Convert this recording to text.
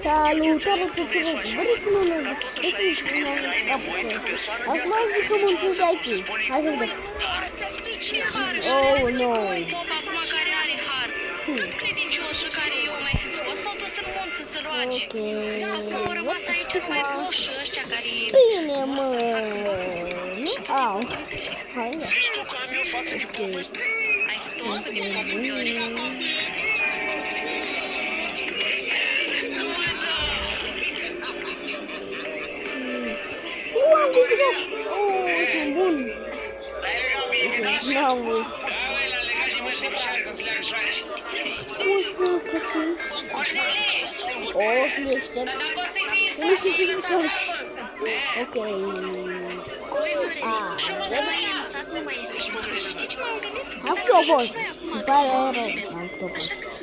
Salutare tuturor! Vreau să nu ne acum jucăm un joc de IT. Hai să vedem. Oh, no! Ok. Bine, mă! Au! Hai, ok. Am câștigat! Oh, sunt bun! N-am vrut. O să facem... Oh, nu deștept. Nu știu cum să faci. Ok. Am și o poză. Îmi pare rău. Am și o poză.